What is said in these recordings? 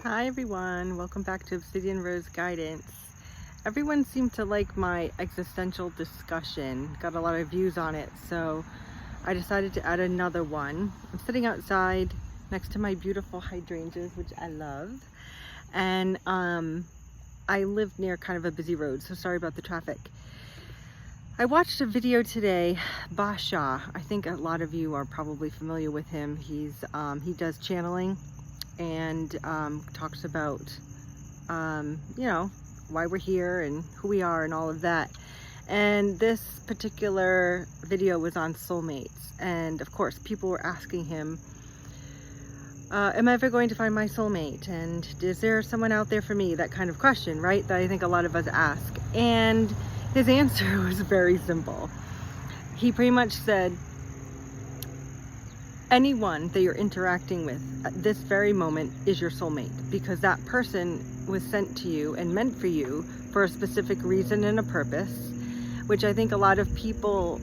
Hi everyone, welcome back to Obsidian Rose Guidance. Everyone seemed to like my existential discussion, got a lot of views on it, so I decided to add another one. I'm sitting outside next to my beautiful hydrangeas, which I love, and I live near kind of a busy road, so sorry about the traffic. I watched a video today, Bashar. I think a lot of you are probably familiar with him. He does channeling and talks about why we're here and who we are and all of that. And this particular video was on soulmates, and of course people were asking him, am I ever going to find my soulmate, and is there someone out there for me? That kind of question, right, that I think a lot of us ask. And his answer was very simple. He pretty much said, anyone that you're interacting with at this very moment is your soulmate, because that person was sent to you and meant for you for a specific reason and a purpose, which I think a lot of people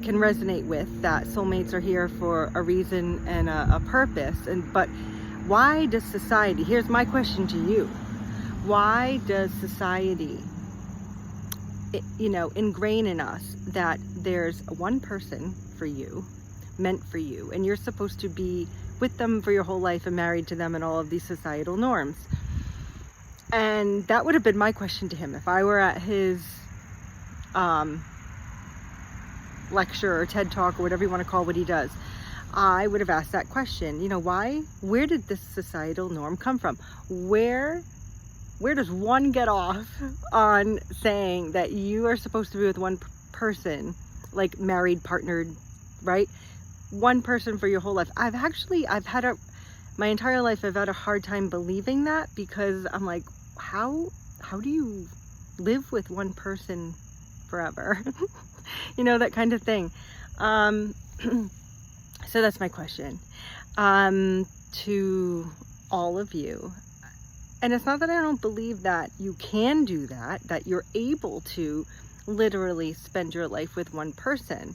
can resonate with, that soulmates are here for a reason and a purpose. But why does society, here's my question to you, why does society ingrain in us that there's one person for you, meant for you, and you're supposed to be with them for your whole life and married to them and all of these societal norms? And that would have been my question to him if I were at his lecture or TED Talk or whatever you want to call what he does. I would have asked that question. Where did this societal norm come from? Where does one get off on saying that you are supposed to be with one person, like married, partnered, right? One person for your whole life. My entire life I've had a hard time believing that, because I'm like, how do you live with one person forever? That kind of thing. So that's my question to all of you. And it's not that I don't believe that you can do that you're able to literally spend your life with one person.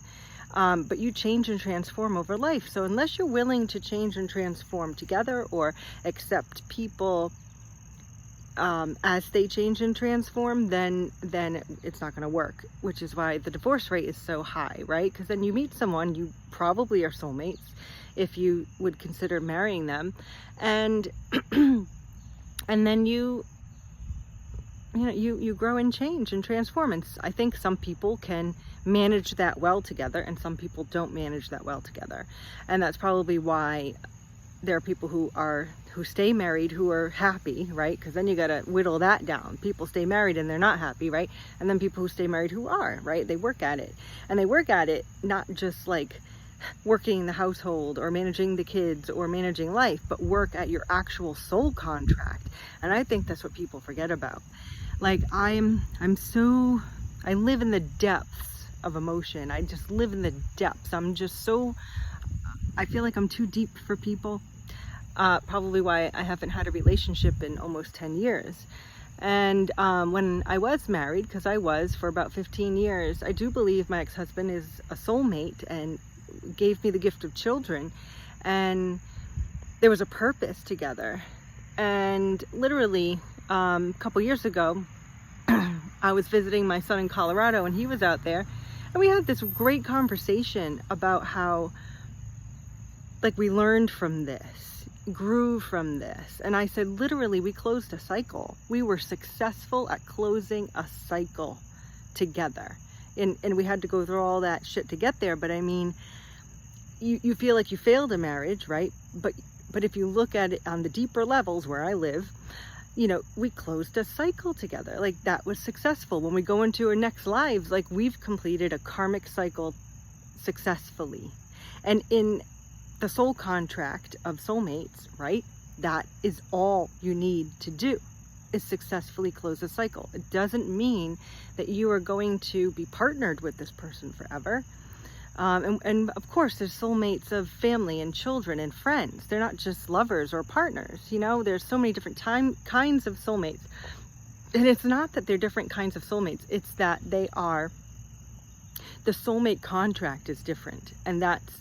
But you change and transform over life. So unless you're willing to change and transform together, or accept people as they change and transform, then it's not going to work, which is why the divorce rate is so high, right? Because then you meet someone, you probably are soulmates if you would consider marrying them, and and then you grow and change and transform. And I think some people can manage that well together, and some people don't manage that well together. And that's probably why there are people who stay married who are happy, right? Because then you got to whittle that down. People stay married and they're not happy, right? And then people who stay married who are, right? They work at it. And they work at it not just like working the household or managing the kids or managing life, but work at your actual soul contract. And I think that's what people forget about. Like, I live in the depths of emotion. I just live in the depths. I feel like I'm too deep for people. Probably why I haven't had a relationship in almost 10 years. And when I was married, because I was for about 15 years, I do believe my ex-husband is a soulmate and gave me the gift of children. And there was a purpose together. And literally, a couple years ago, I was visiting my son in Colorado, and he was out there, and we had this great conversation about how, like, we learned from this, grew from this. And I said, literally, we closed a cycle. We were successful at closing a cycle together, and we had to go through all that shit to get there. But I mean, you feel like you failed a marriage, right? But if you look at it on the deeper levels where I live, we closed a cycle together. Like, that was successful. When we go into our next lives, like, we've completed a karmic cycle successfully. And in the soul contract of soulmates, right, that is all you need to do, is successfully close a cycle. It doesn't mean that you are going to be partnered with this person forever. And of course, there's soulmates of family and children and friends. They're not just lovers or partners. There's so many different kinds of soulmates. And it's not that they're different kinds of soulmates. It's that the soulmate contract is different. And that's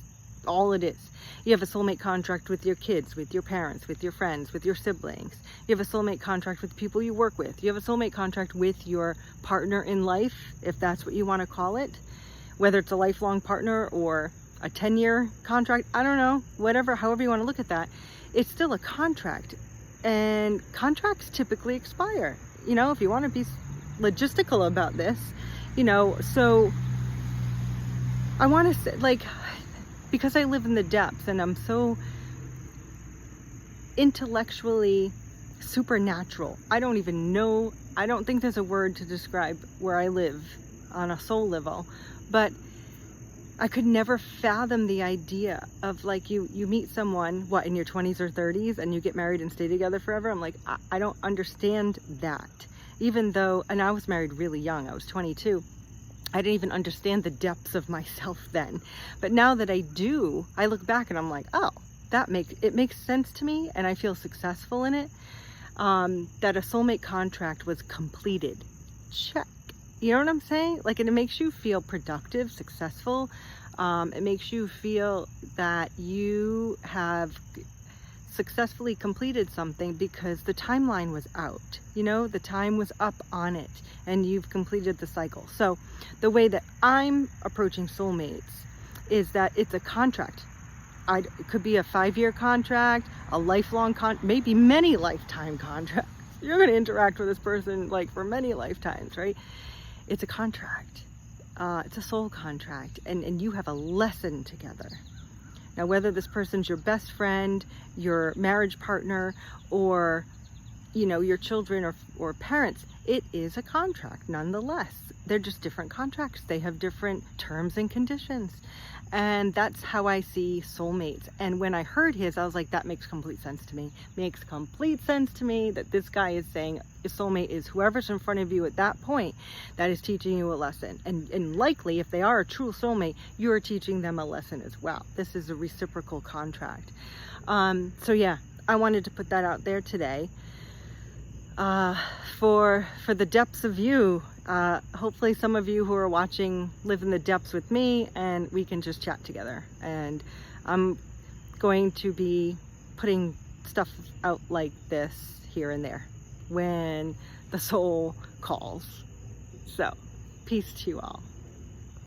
all it is. You have a soulmate contract with your kids, with your parents, with your friends, with your siblings. You have a soulmate contract with the people you work with. You have a soulmate contract with your partner in life, if that's what you want to call it. Whether it's a lifelong partner or a 10-year contract, I don't know, whatever, however you want to look at that, it's still a contract. And contracts typically expire. You know, if you want to be logistical about this, you know, so I want to say, like, because I live in the depths and I'm so intellectually supernatural, I don't even know, I don't think there's a word to describe where I live on a soul level, but I could never fathom the idea of, like, you meet someone, what, in your 20s or 30s, and you get married and stay together forever. I'm like, I don't understand that. Even though, and I was married really young, I was 22. I didn't even understand the depths of myself then. But now that I do, I look back and I'm like, oh, it makes sense to me, and I feel successful in it. That a soulmate contract was completed. Check. You know what I'm saying? Like, and it makes you feel productive, successful. It makes you feel that you have successfully completed something because the timeline was out. You know, the time was up on it and you've completed the cycle. So the way that I'm approaching soulmates is that it's a contract. It could be a 5-year contract, a lifelong maybe many lifetime contracts. You're going to interact with this person like for many lifetimes, right? It's a contract. It's a soul contract, and you have a lesson together. Now, whether this person's your best friend, your marriage partner, or, you know, your children or parents, it is a contract nonetheless. They're just different contracts. They have different terms and conditions. And that's how I see soulmates. And when I heard his, I was like, that makes complete sense to me. Makes complete sense to me that this guy is saying a soulmate is whoever's in front of you at that point that is teaching you a lesson. And likely, if they are a true soulmate, you're teaching them a lesson as well. This is a reciprocal contract. So yeah, I wanted to put that out there today. For the depths of you, hopefully some of you who are watching live in the depths with me, and we can just chat together. And I'm going to be putting stuff out like this here and there when the soul calls. So, peace to you all.